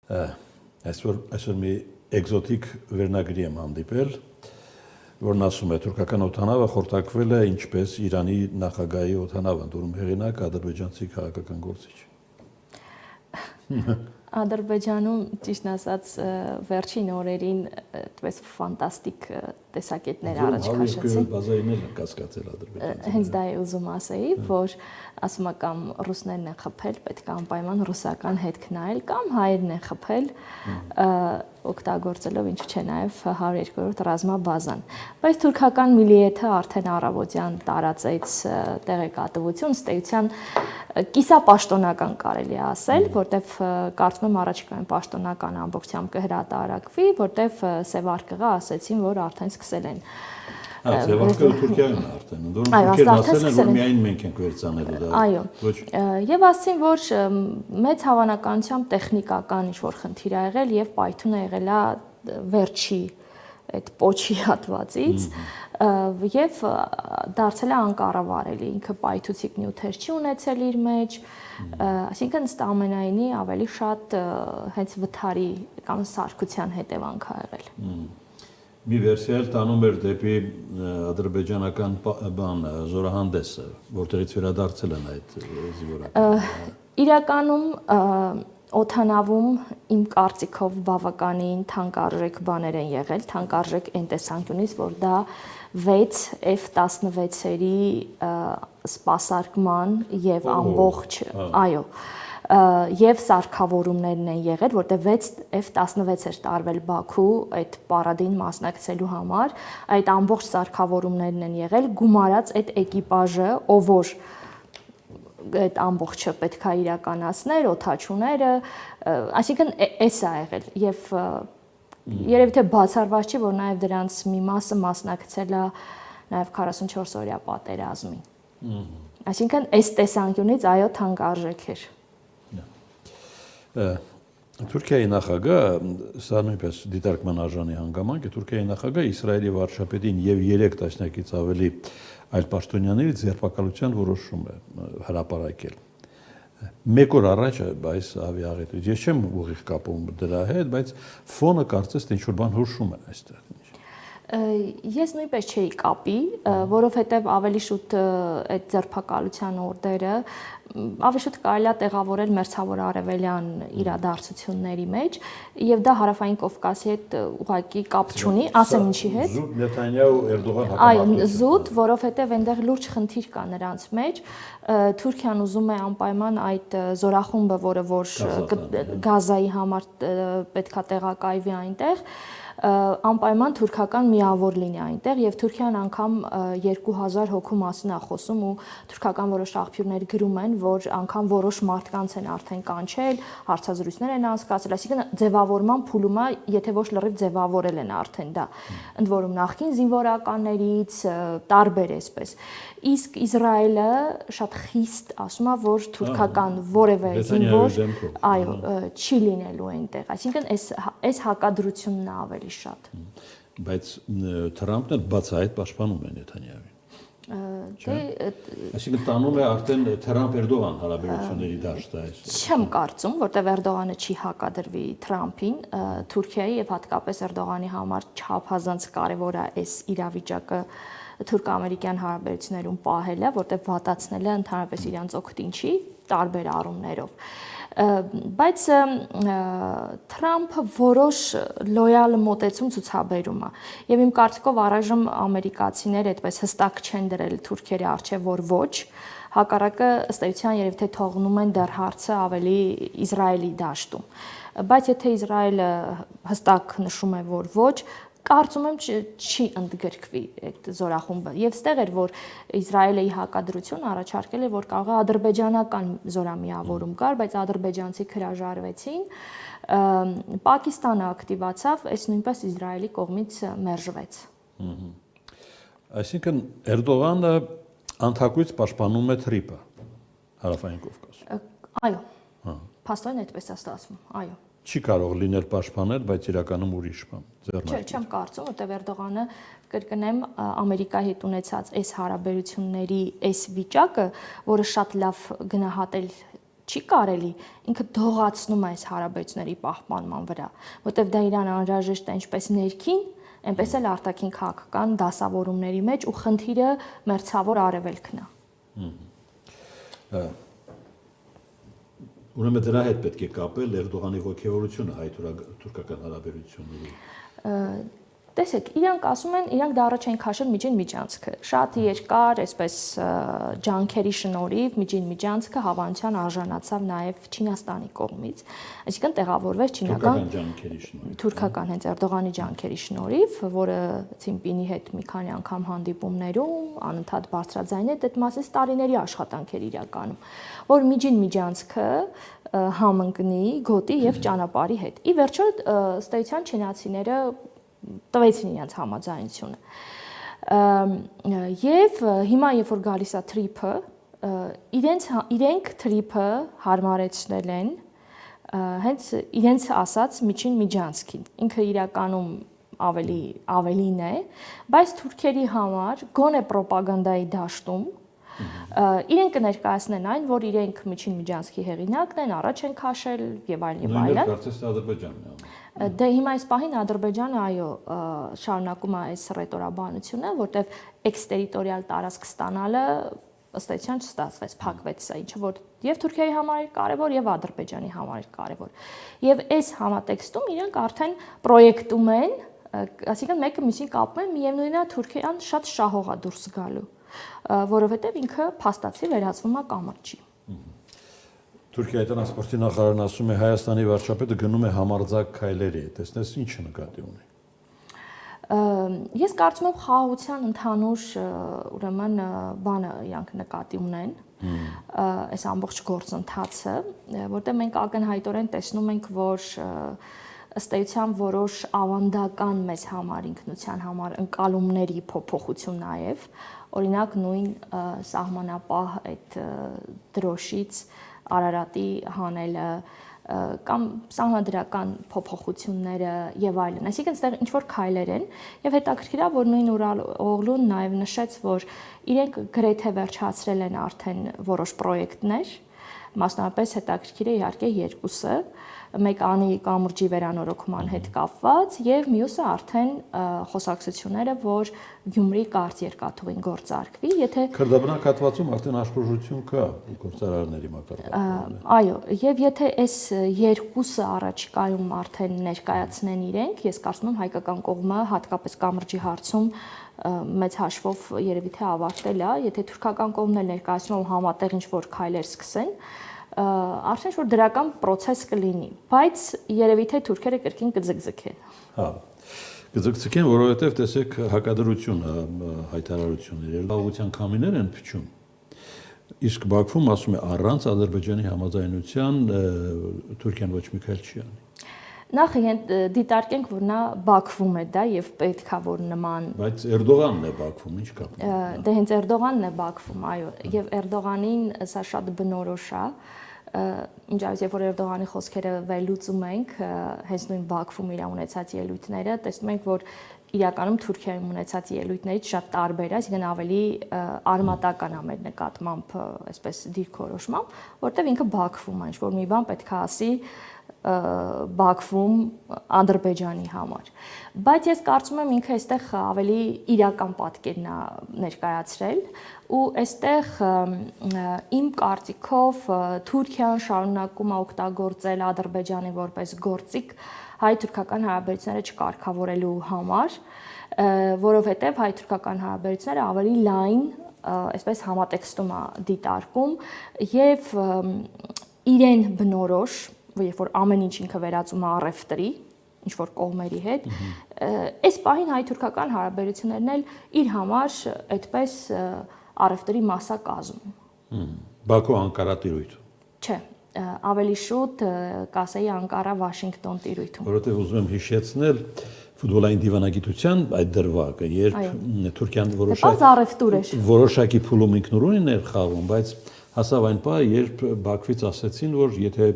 Այսօր մի էկզոտիկ վերնագրի եմ հանդիպել, որն ասում է թուրքական օդանավը խորտակվել է ինչպես Իրանի նախագահի օդանավը, ընդունում հեղինակ ադրբեջանցի քաղաքական գործիչ։ Ադրբեջանում ճիշտ ասած վերջին օրերին այդպես ֆանտաստիկ տեսակետներ առաջ քաշեցին։ Բազայիներն են կասկածել ադրբեջանցիները։ Հենց դա է ուզում ասեի, որ ասում է կամ ռուսներն են խփել, պետք է անպայման ռուսական հետք նայել, կամ հայերն են խփել, օգտագործելով ինչու՞ չէ նաև 102-րդ ռազմաբազան։ Բայց թուրքական միլիեթը արդեն առավոտյան տարածեց տեղեկատվություն, ըստ էության կիսապաշտոնական կարելի է ասել, որտեվ կարծում եմ առաջիկայում պաշտոնական ամբողջությամբ կհրատարակվի, որտեվ Սևարկղը ասեցին, որ արդեն սկսել են։ Սևարկղը Թուրքիայում է արդեն, ընդորում թուրքերն ասել են, որ միայն մենք ենք վերցանելու դա։ Այո։ Եվ ասին, որ մեծ հավանականությամբ տեխնիկական ինչ-որ խնդիր ա եղել եւ պայթուն ա եղել է վերջի այդ պոչի հատվածից եւ դարձել է անկառավարելի, ինքը պայթուցիկ նյութեր չի ունեցել իր մեջ, այսինքն ըստ ամենայնի ավելի շատ հենց վթարի կամ սարքության հետևանք ա եղել։ Մի վերսիա էլ տանում էր դեպի ադրբեջանական զորահանդեսը, որտեղից վերադարձել են այդ զինվորականները։ Իրականում օդանավում իմ կարծիքով բավականին թանկարժեք բաներ են եղել, թանկարժեք այն տեսանկյունից, որ դա 6 F-16-երի սպասարկման եւ ամբողջ, այո, եւ սարքավորումներն են եղել, որտեղ 6 F-16 էր տարվել Բաքու այդ պարադին մասնակցելու համար, այդ ամբողջ սարքավորումներն են եղել, գումարած այդ էկիպաժը, ով որ այդ ամբողջը պետք է իրականացներ, օդաչուները, այսինքն էս է եղել եւ երևի թե բացառված չի, որ նաեւ դրանց մի մասը մասնակցել է նաեւ 44-օրյա պատերազմին։ Այսինքն այս տեսանկյունից այո թանկարժեք էր։ Թուրքիայի նախագահ, սա նույնպես դիտարկման արժանի հանգամանք է, Թուրքիայի նախագահ Իսրայելի վարչապետին եւ 3 տասնյակից ավելի այլ պաշտոնյաների ձերբակալության որոշում է հրապարակել։ Մեկ օր առաջ այս ավիաղետից, ես չեմ ուղիղ կապում դրա հետ, բայց ֆոնը կարծես թե ինչ-որ բան հուշում է այստեղ։ Ես նույնպես չէի կապի, որովհետև ավելի շուտ այդ ձերբակալության օրդերը ավելի շուտ կարելի է տեղավորել մերձավոր արևելյան իրադարձությունների մեջ եւ դա հարավային Կովկասի հետ ուղղակի կապ չունի, ասեմ ինչի հետ։ Զուտ Նեթանյահու-Էրդողան հակամարտություն։ Այո, զուտ, որովհետև այնտեղ լուրջ խնդիր կա նրանց մեջ։ Թուրքիան ուզում է անպայման այդ զորախումբը, որը որ Գազայի համար պետքա տեղակայվի այնտեղ, անպայման թուրքական միավոր լինի այնտեղ եւ Թուրքիան անգամ 2000 հոգու մասին է խոսում ու թուրքական որոշ աղբյուրներ գրում են, որ անգամ որոշ մարդկանց են արդեն կանչել, հարցազրույցներ են անցկացրել, այսինքն ձևավորման փուլում է, եթե ոչ լրիվ ձևավորել են արդեն դա։ Ընդ որում նախկին զինվորականներից տարբեր էսպես։ Իսկ Իսրայելը շատ խիստ ասում է, որ թուրքական որևէ զինվոր, այո, չի լինելու այնտեղ, այսինքն այս հակադրությունն է ավելի շատ։ Բայց Թրամփն էլ բացահայտ պաշտպանում է Նեթանյահուին։ Այսինքն տանում է արդեն Թրամփ-Էրդողան հարաբերությունների դաշտը այս։ Չեմ կարծում, որտեղ Էրդողանը չի հակադրվի Թրամփին, Թուրքիայի եւ հատկապես Էրդողանի համար չափազանց կարեւոր է այս իրավիճակը թուրք-ամերիկյան հարաբերություններում պահելը, որտեղ վատացնել է ընդհանրապես իրանց օգտին չի տարբեր առումներով։ Բայց Թրամփը որոշ լոյալ մոտեցում ցուցաբերում է եւ իմ կարծիքով առայժմ ամերիկացիները այդպես հստակ չեն դրել թուրքերի առջեւ որ ոչ, հակառակը ըստ էության երևի թե թողնում են դեռ հարցը ավելի Իսրայելի դաշտում։ Բայց եթե Իսրայելը հստակ նշում է որ ոչ, կարծում եմ չի ընդգրկվի այդ զորախումբը եւ ստեղ էր որ Իսրայելը ի հակադրություն առաջարկել է որ կարող է ադրբեջանական զորամիավորում կար, բայց ադրբեջանցիք հրաժարվեցին, Պակիստանը ակտիվացավ, այս նույնպես Իսրայելի կողմից մերժվեց։ Այսինքն Էրդողանը անթակույց պաշտպանում է Թրիպը հարավային Կովկասում։ Այո։ Փաստորեն այդպես է ստացվում, այո։ Չի կարող լինել պաշտպանել, բայց իրականում ուրիշ բան։ Չէ, չեմ կարծում, որտեղ Էրդողանը կրկնեմ Ամերիկայի հետ ունեցած այս հարաբերությունների այս վիճակը, որը շատ լավ գնահատել չի կարելի, ինքը դողացնում է այս հարաբերությունների պահպանման վրա, որտեղ դա իրան անհրաժեշտ է ինչպես ներքին, այնպես էլ արտաքին քաղաքական դասավորումների մեջ ու խնդիրը մերձավոր արևելքն է։ Ուրեմն դրա հետ պետք է կապել Էրդողանի ոգևորությունը հայ-թուրքական հարաբերությունների։ Տեսեք, իրանք ասում են, իրանք դա առաջ են քաշել միջին միջանցքը։ Շատ երկար, այսպես ջանքերի շնորհիվ միջին միջանցքը հավանության արժանացավ նաև Չինաստանի կողմից, այսինքն տեղավորվեց թուրքական հենց Էրդողանի ջանքերի շնորհիվ, որը Ցիմպինի հետ մի քանի անգամ հանդիպումներում անընդհատ բարձրաձայնեց այդ մասից տարիների աշխատանքեր իրականում, որ միջին միջանցքը համընկնի գոտի եւ ճանապարհի հետ։ Ի վերջո ըստ էության չինացիները տվեցին իրենց համաձայնությունը։ Եվ հիմա երբ որ գալիս է թրիփը, իրենք թրիփը հարմարեցնել են հենց իրենց ասած միջին միջանցքին։ Ինքը իրականում ավելին է, բայց թուրքերի համար գոնե ռոպագանդայի դաշտում իրենք կներկայացնեն այն, որ իրենք միջին միջանցքի հեղինակն են, առաջ են քաշել եւ այլն եւ այլն։ Նույնիսկ կարծես Ադրբեջանն է։ Դե հիմա այս պահին Ադրբեջանը այո շարունակում է այս ռետորաբանությունը, որտեվ էքստերիտորիալ տարածք ստանալը ըստ էության չստացվեց, փակվեց սա, ինչը որ եւ Թուրքիայի համար էր կարեւոր եւ Ադրբեջանի համար էր կարեւոր։ Եվ այս համատեքստում իրենք արդեն պրոյեկտում են, այսինքն մեկը մյուսին կապում են, միևնույնն է Թուրքիան շատ շահող է դուրս գալու, որովհետեւ ինքը փաստացի վերածվում է կամրջի։ Թուրքիայի տրանսպորտի նախարարն ասում է Հայաստանի վարչապետը գնում է համարձակ քայլերի, տեսնես ինչ նկատի ունի։ Ես կարծում եմ խաղաղության ընդհանուր ուրեմն բանը իրանք նկատի ունեն, այս ամբողջ գործընթացը, որտեղ մենք ակնհայտորեն տեսնում ենք, որ ըստ էության որոշ ավանդական մեզ համար ինքնության համար ընկալումների փոփոխություն նաև, օրինակ նույն սահմանապահ այդ դրոշից Արարատի հանելը կամ սահմանադրական փոփոխությունները եւ այլն։ Այսինքն այստեղ ինչ որ քայլեր են եւ հետաքրքիր է, որ նույն Օղլուն նաեւ նշեց, որ իրենք գրեթե վերջացրել են արդեն որոշ պրոյեկտներ, մասնավորապես հետաքրքիր է իհարկե երկուսը, մեկ անի կամուրջի վերանորոգման հետ կապված եւ մյուսը արդեն խոսակցությունները, որ Գյումրի կարճ երկաթուղին գործարկվի, եթե Քրդաբնակ հատվածում արդեն աշխուժություն կա գործարարների մակարդակում։ Այո, եւ եթե այս երկուսը առաջիկայում արդեն ներկայացնեն իրենք, ես կարծում եմ հայկական կողմը հատկապես կամրջի հարցում մեծ հաշվով երևի թե ավարտել է, եթե թուրքական կողմն էլ ներկայացնում համատեղ ինչ որ քայլեր սկսեն, արդեն որ դրական process կլինի, բայց երևի թե թուրքերը կրկին կձգձգեն։ Հա, կձգձգեն, որովհետև տեսեք հակադրությունը հայտարարությունների, լավության քամիներ են փչում։ Իսկ Բաքվում ասում է առանց Ադրբեջանի համաձայնության Թուրքիան ոչ մի քայլ չի անի։ Նախ դիտարկենք, որ նա Բաքվում է դա եւ պետքա որ նման Բայց Էրդողանն է Բաքվում, ինչ կապ։ Դե հենց Էրդողանն է Բաքվում, այո, եւ Էրդողանին սա շատ բնորոշ է։ Ինչ այս երբ որ Էրդողանի խոսքերը վերլուծում ենք, հենց նույն Բաքվում իր ունեցած ելույթները, տեսնում ենք, որ իրականում Թուրքիայում ունեցած ելույթներից շատ տարբեր է, այսինքն ավելի արմատական է մեր նկատմամբ, այսպես դիրքորոշմամբ, որտեղ ինքը Բաքվում է, ինչ որ մի բան պետք է ասի Բաքվում Ադրբեջանի համար։ Բայց ես կարծում եմ ինքը այստեղ ավելի իրական պատկերն է ներկայացրել ու այստեղ իմ կարծիքով Թուրքիան շարունակում է օգտագործել Ադրբեջանի որպես գործիք հայ-թուրքական հարաբերությունները չկարգավորելու համար, որովհետև հայ-թուրքական հարաբերությունները ավելի լայն, այսպես համատեքստում է դիտարկում եւ իրեն բնորոշ երբ որ ամեն ինչ ինքը վերածում է առևտրի, ինչ որ կողմերի հետ, այս պահին հայ-թուրքական հարաբերություններն էլ իր համար այդպես առևտրի մասա կազմում։ Բաքու-Անկարա տիրույթ։ Չէ, ավելի շուտ կասեի Անկարա-Վաշինգտոն տիրույթում։ Որովհետև ուզում եմ հիշեցնել ֆուտբոլային դիվանագիտության այդ դրվագը, երբ Թուրքիան որոշակի փուլում ինքնուրույն էր խաղում, բայց հասավ այն պահը, երբ Բաքվից ասեցին, որ եթե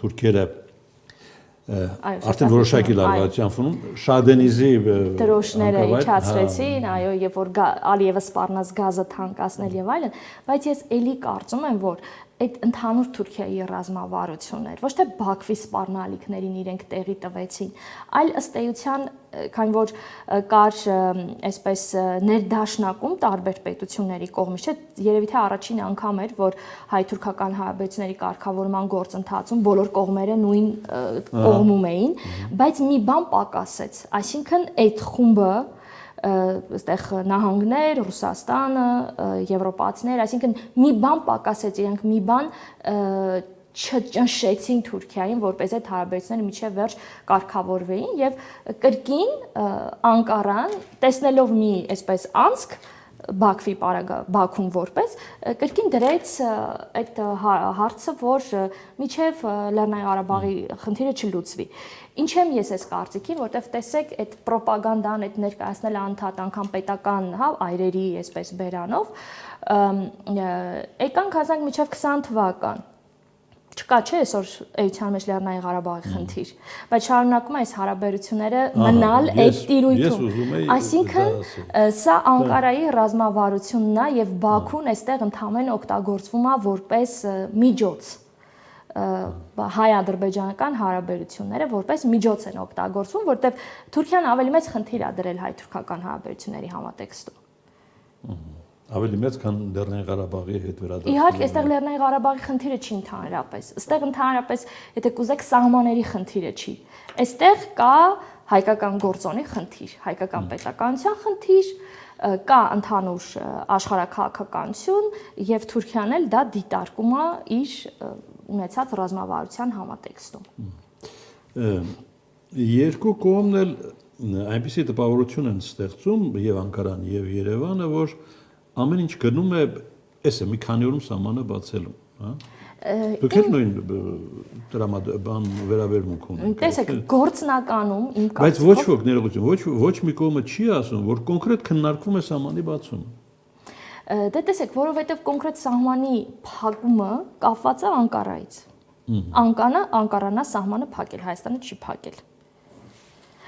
թուրքերը արդեն որոշակի լարվածության ֆոնում Շադենիզի դրոշները իջացրեցին, այո, երբ որ Ալիևը սպառնաց գազը թանկացնել եւ այլն, բայց ես էլի կարծում եմ, որ այդ ընդհանուր Թուրքիայի ռազմավարություններ, ոչ թե Բաքվի սպառնալիքներին իրենք տեղի տվեցին, այլ ըստ էության, քանի որ կար այսպես ներդաշնակում տարբեր պետությունների կողմից, չէ, երևի թե առաջին անգամ էր, որ հայ-թուրքական հարաբերությունների կարգավորման գործընթացում բոլոր կողմերը նույն կողմում էին, բայց մի բան պակասեց, այսինքն այդ խումբը այստեղ նահանգներ, Ռուսաստանը, եվրոպացիներ, այսինքն մի բան պակասեց, իրենք մի բան չճնշեցին Թուրքիային, որպես այդ հարաբերությունները միջև վերջ կարգավորվեին եւ կրկին Անկարան, տեսնելով մի այսպես անցք Բաքվի Բաքուն որպես կրկին դրեց այդ հարցը, որ միջև Լեռնային Ղարաբաղի խնդիրը չլուծվի։ Ինչ եմ ես այս կարծիքին, որտեվ տեսեք այդ ռոպագանդան, այդ ներկայացնել անդադ անգամ պետական, հա, այրերի այսպես բերանով, եկանք ասենք միջև 20 թվական։ Չկա չէ այսօր էության մեջ Լեռնային Ղարաբաղի խնդիր, բայց շարունակում է այս հարաբերությունները մնալ այդ տիրույթում։ Այսինքն սա Անկարայի ռազմավարությունն է եւ Բաքուն այստեղ ընդհանրեն օգտագործվում է որպես միջոց հայ-ադրբեջանական հարաբերությունները որպես միջոց են օգտագործվում, որտեղ Թուրքիան ավելի մեծ խնդիր է դրել հայ-թուրքական հարաբերությունների համատեքստում։ Ավելի մեծ, քան Լեռնային Ղարաբաղի հետ վերադարձը։ Իհարկե, այստեղ Լեռնային Ղարաբաղի խնդիրը չի ընդհանրապես։ Այստեղ ընդհանրապես, եթե կուզեք, սահմանների խնդիրը չի։ Այստեղ կա հայկական գործոնի խնդիր, հայկական պետականության խնդիր, կա ընդհանուր աշխարհաքաղաքականություն եւ Թուրքիան էլ դա դիտարկում է իր ունեցած ռազմավարության համատեքստում։ Երկու կողմն էլ այնպիսի տպավորություն են ստեղծում եւ Անկարան եւ Երևանը, որ ամեն ինչ գնում է, էսը մի քանի օրում սահմանը բացելու, հա։ Դուք էլ նույն դրամաբան վերաբերմունք ունեք։ Տեսեք, գործնականում իմ կարծիքով, բայց ոչ ոք ներողություն, ոչ մի կողմը չի ասում, որ կոնկրետ քննարկվում է սահմանի բացումը։ Դե տեսեք, որովհետև կոնկրետ սահմանի փակումը կապված է Անկարայից։ Անկարանն է սահմանը փակել, Հայաստանը չի փակել։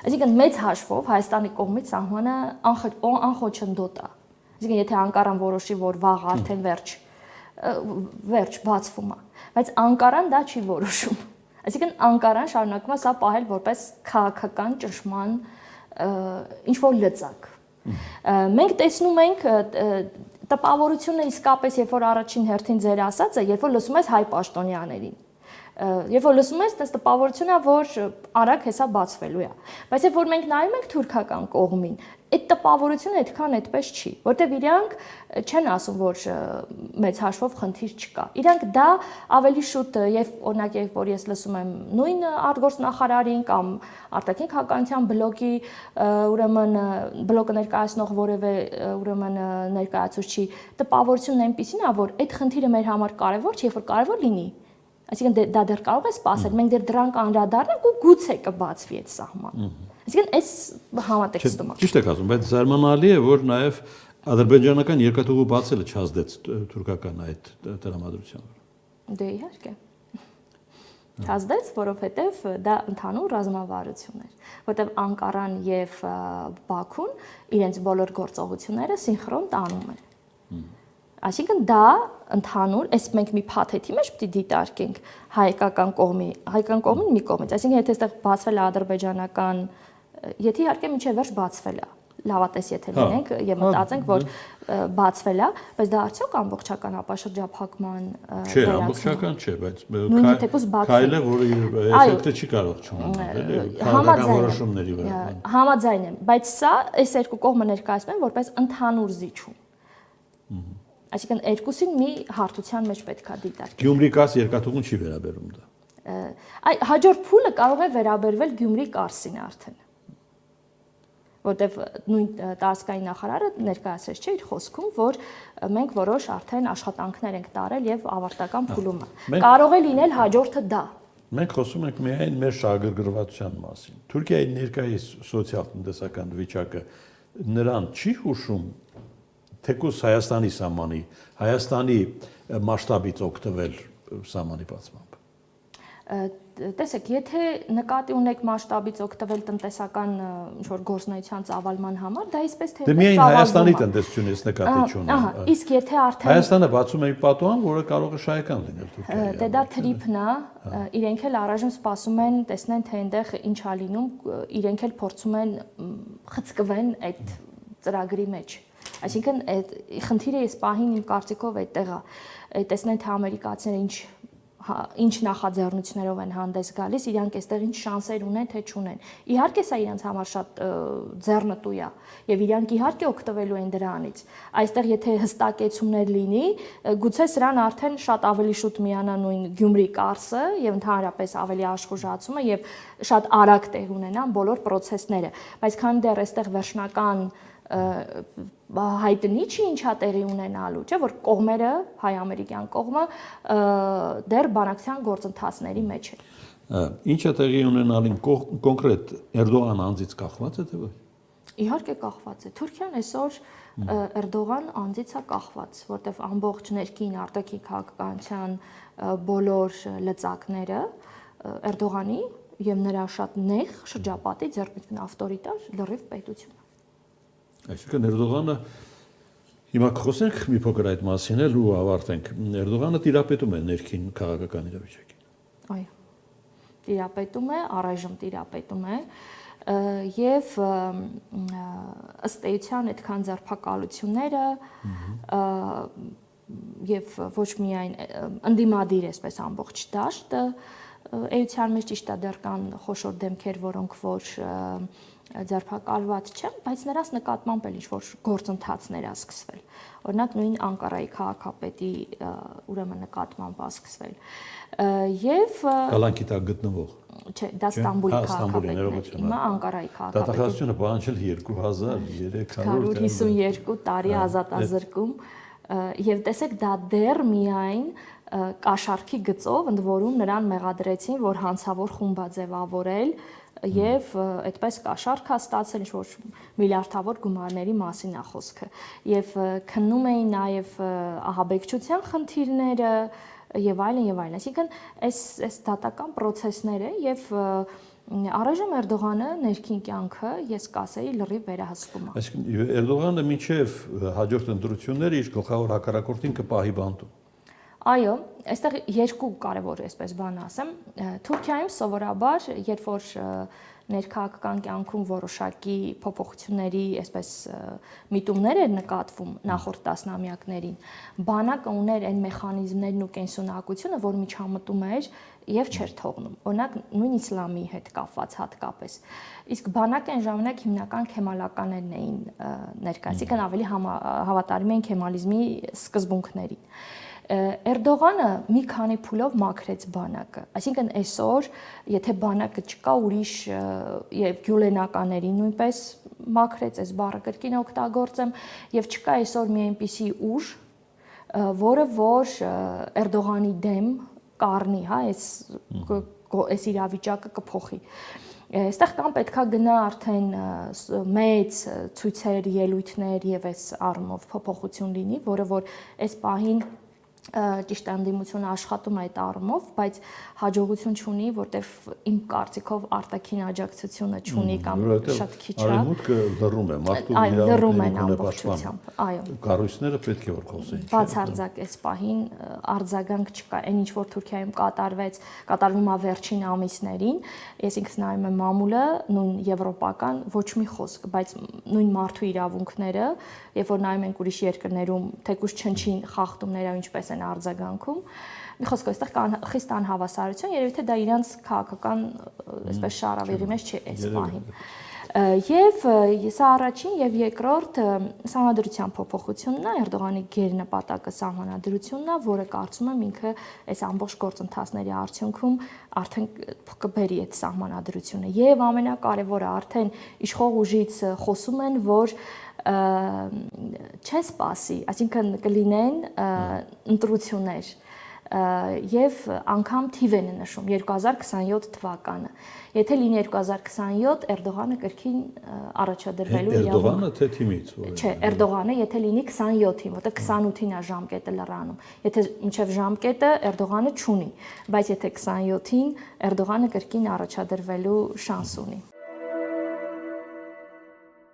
Այսինքն մեծ հաշվով Հայաստանի կողմից սահմանը անխոչնդոտ է։ Այսինքն եթե Անկարան որոշի, որ վաղ արդեն վերջ բացվում է, բայց Անկարան դա չի որոշում։ Այսինքն Անկարան շարունակում է սա պահել որպես քաղաքական ճնշման ինչ-որ լծակ։ Մենք տեսնում ենք տպավորությունը իսկապես, երբ որ առաջին հերթին ձեր ասածը, երբ որ լսում ես հայ պաշտոնյաներին։ Երբ որ լսում ես, այս տպավորությունն է, որ արագ հեսա բացվելու է։ Բայց երբ որ մենք նայում ենք թուրքական կողմին, այդ տպավորությունը այդքան այդպես չի, որտեղ իրանք չեն ասում, որ մեծ հաշվով խնդիր չկա։ Իրանք դա ավելի շուտ, եւ օրինակ երբ որ ես լսում եմ նույն արտգործնախարարին կամ արտաքին քաղաքականության բլոկի, ուրեմն բլոկը ներկայացնող որևէ ուրեմն ներկայացուցիչի տպավորությունն այնպեսին է, որ այդ խնդիրը մեր համար կարևոր չէ, երբ որ կարևոր լինի, այսինքն դա դեռ կարող է սպասել, մենք դեռ դրան կանդրադառնանք ու գուցե կբացվի այդ սահմանը։ Այսինքն այս համատեքստում է։ Ճիշտ եք ասում, բայց զարմանալի է, որ նաև ադրբեջանական երկաթուղու բացելը չազդեց թուրքական այդ տրամադրության վրա։ Դե իհարկե։ Չազդեց, որովհետև դա ընդհանուր ռազմավարություն էր, որտեղ Անկարան եւ Բաքուն իրենց բոլոր գործողությունները սինխրոն տանում են։ Այսինքն դա ընդհանուր, այս մենք մի փաթեթի մեջ պետք է դիտարկենք հայկական կողմին մի կողմից, այսինքն եթե այստեղ բացվել է ադրբեջանական, եթե իհարկե մինչև վերջ բացվել է, լավատես եթե լինենք եւ մտածենք, որ բացվել է, բայց դա արդյոք ամբողջական ապաշրջափակման Չէ, ամբողջական չէ, բայց քայլը, որը էֆեկտը չի կարող չունենալ, էլի, քաղաքական որոշումների վրա։ Համաձայն եմ, բայց սա այս երկու կողմը ներկայացնում են որպես ընդհանուր զիջում։ Այսինքն երկուսին մի հարթության մեջ պետք է դիտարկել։ Գյումրի-Կարս երկաթուղուն չի վերաբերում դա։ Այ հաջորդ փուլը կարող է վերաբերվել Գյումրի-Կարսին արդեն։ Որտեվ նույն տարածքային նախարարը ներկայացրեց չէ իր խոսքում, որ մենք որոշ արդեն աշխատանքներ ենք տարել եւ ավարտական փուլում է։ Կարող է լինել հաջորդը դա։ Մենք խոսում ենք միայն մեր շահագրգռվածության մասին։ Թուրքիայի ներկայիս սոցիալ-տնտեսական վիճակը նրան չի հուշում թեկուզ Հայաստանի սահմանի, Հայաստանի մասշտաբից օգտվել սահմանի բացմամբ։ Տեսեք, եթե նկատի ունեք մասշտաբից օգտվել տնտեսական ինչ-որ գործունեության ծավալման համար, դա իսպես թե Դե միայն Հայաստանի տնտեսությունից նկատի չունեմ։ Իսկ եթե արդեն Հայաստանը բացում է մի պատուհան, որը կարող է շահեկան լինել Թուրքիայի։ Դե դա թրիփն է, իրենք էլ առայժմ սպասում են, տեսնեն թե այնտեղ ինչ է լինում, իրենք էլ փորձում են խցկվեն այդ ծրագրի մեջ։ Այսինքն այդ խնդիրը այս պահին իմ կարծիքով այդտեղ է, տեսնեն թե ամերիկացիները ինչ նախաձեռնություններով են հանդես գալիս, իրանք այստեղ ինչ շանսեր ունեն, թե չունեն։ Իհարկե սա իրանք համար շատ ձեռնտու է, եւ իրանք իհարկե օգտվելու են դրանից։ Այստեղ եթե հստակեցումներ լինի, գուցե սրան արդեն շատ ավելի շուտ միանա նույն Գյումրի կարսը եւ ընդհանրապես ավելի աշխուժացումը եւ շատ արագ տեղ ունենան բոլոր process-ները։ Բայց քանի դեռ այստեղ վերջնական հայտնի չի ինչա տեղի ունենալու, չէ՞ որ կողմերը, հայ-ամերիկյան կողմը դեռ բանակցության գործընթացների մեջ է։ Ինչ է տեղի ունենալին կոնկրետ Էրդողան անձից կախված է թե ոչ։ Իհարկե կախված է։ Թուրքիան այսօր Էրդողան անձից է կախված, որտեղ ամբողջ ներքին արտաքին քաղաքականության բոլոր լծակները Էրդողանի եւ նրա շատ նեղ շրջապատի ձեռնարկն ավտորիտար լրիվ պետություն։ Այսինքն Էրդողանը հիմա խոսենք մի փոքր այդ մասին էլ ու ավարտենք։ Էրդողանը տիրապետում է ներքին քաղաքական իրավիճակին։ Այո։ Տիրապետում է, առայժմ տիրապետում է եւ ըստ էության այդքան ձերբակալությունները եւ ոչ միայն ընդդիմադիր այսպես ամբողջ դաշտը էության մեջ ճիշտ է դեռ կան խոշոր դեմքեր, որոնք որ ձերբակալված չեն, բայց նրանց նկատմամբ էլ ինչ-որ գործընթացներ է սկսվել։ Օրինակ նույն Անկարայի քաղաքապետի ուրեմն նկատմամբ է սկսվել։ Եւ Կալանքի տակ գտնվող։ Չէ, դա Ստամբուլի քաղաքապետն է։ Հիմա Անկարայի քաղաքապետը։ Դատախազությունը պահանջել 2352 տարի ազատազրկում եւ տեսեք դա դեռ միայն կաշառքի գծով ընդ որում նրան մեղադրեցին, որ հանցավոր խումբ է ձևավորել եւ այդպես կաշառք է ստացել ինչ-որ միլիարդավոր գումարների մասին է խոսքը եւ քննում էին նաեւ ահաբեկչության խնդիրները եւ այլն եւ այլն, այսինքն այս դատական process-ները եւ առայժմ Էրդողանը ներքին կյանքը ես կասեի լրիվ վերահսկում է։ Այսինքն Էրդողանը մինչև հաջորդ ընտրությունները իր գլխավոր հակառակորդին կպահի բանտում։ Այո, այստեղ երկու կարևոր այսպես բան ասեմ։ Թուրքիայում սովորաբար, երբ որ ներքաղաքական կյանքում որոշակի փոփոխությունների այսպես միտումներ էր նկատվում նախորդ տասնամյակներին, բանակը ուներ այն մեխանիզմներն ու կենսունակությունը, որ միջամտում էր եւ չէր թողնում։ Օրինակ նույն իսլամի հետ կապված հատկապես։ Իսկ բանակը այն ժամանակ հիմնական քեմալականներն էին ներկայացնում, այսինքն ավելի հավատարիմ էին քեմալիզմի սկզբունքներին։ Էրդողանը մի քանի փուլով մաքրեց բանակը, այսինքն այսօր եթե բանակը չկա ուրիշ եւ գյուլենականների նույնպես մաքրեց, այս բառը կրկին օգտագործեմ, եւ չկա այսօր մի այնպիսի ուժ, որը որ Էրդողանի դեմ կառնի, հա, այս իրավիճակը կփոխի։ Այստեղ կան պետքա գնա արդեն մեծ ցույցեր, ելույթներ եւ այս առումով փոփոխություն լինի, որը որ այս պահին ճիշտ ընդդիմությունը աշխատում է այդ առումով, բայց հաջողություն չունի, որտեվ իմ կարծիքով արտաքին աջակցությունը չունի կամ շատ քիչ է։ Արևմուտքը լռում է, մարդու իրավունքները պաշտպանում։ Այո։ Կառույցները պետք է որ խոսեն։ Բացարձակ այս պահին արձագանք չկա, այն ինչ որ Թուրքիայում կատարվում է վերջին ամիսներին, ես ինքս նայում եմ մամուլը, նույն եվրոպական ոչ մի խոսք, բայց նույն մարդու իրավունքները, երբ որ նայում ենք ուրիշ երկրներում, թեկուզ չնչին խախտումները ինչպես են արձագանքում, մի խոսքով այստեղ կան խիստ անհավասարություն, երևի թե դա իրանց քաղաքական այսպես շարավերի մեջ չի այս պահին։ Եվ սա առաջին եւ երկրորդ սահմանադրության փոփոխությունն է, Էրդողանի գերնպատակը սահմանադրությունն է, որը կարծում եմ ինքը այս ամբողջ գործընթացների արդյունքում արդեն կբերի այդ սահմանադրությունը։ Եվ ամենակարևորը արդեն իշխող ուժից խոսում են, որ չեն սպասի, այսինքն կլինեն ընտրություններ եւ անգամ թիվ են նշում 2027 թվականը։ Եթե լինի 2027, Էրդողանը կրկին առաջադրվելու Էրդողանը թե թիմից։ Չէ, Էրդողանը, եթե լինի 27-ին, որտեղ 28-ին է ժամկետը լրանում։ Եթե մինչև ժամկետը Էրդողանը չունի, բայց եթե 27-ին Էրդողանը կրկին առաջադրվելու շանս ունի։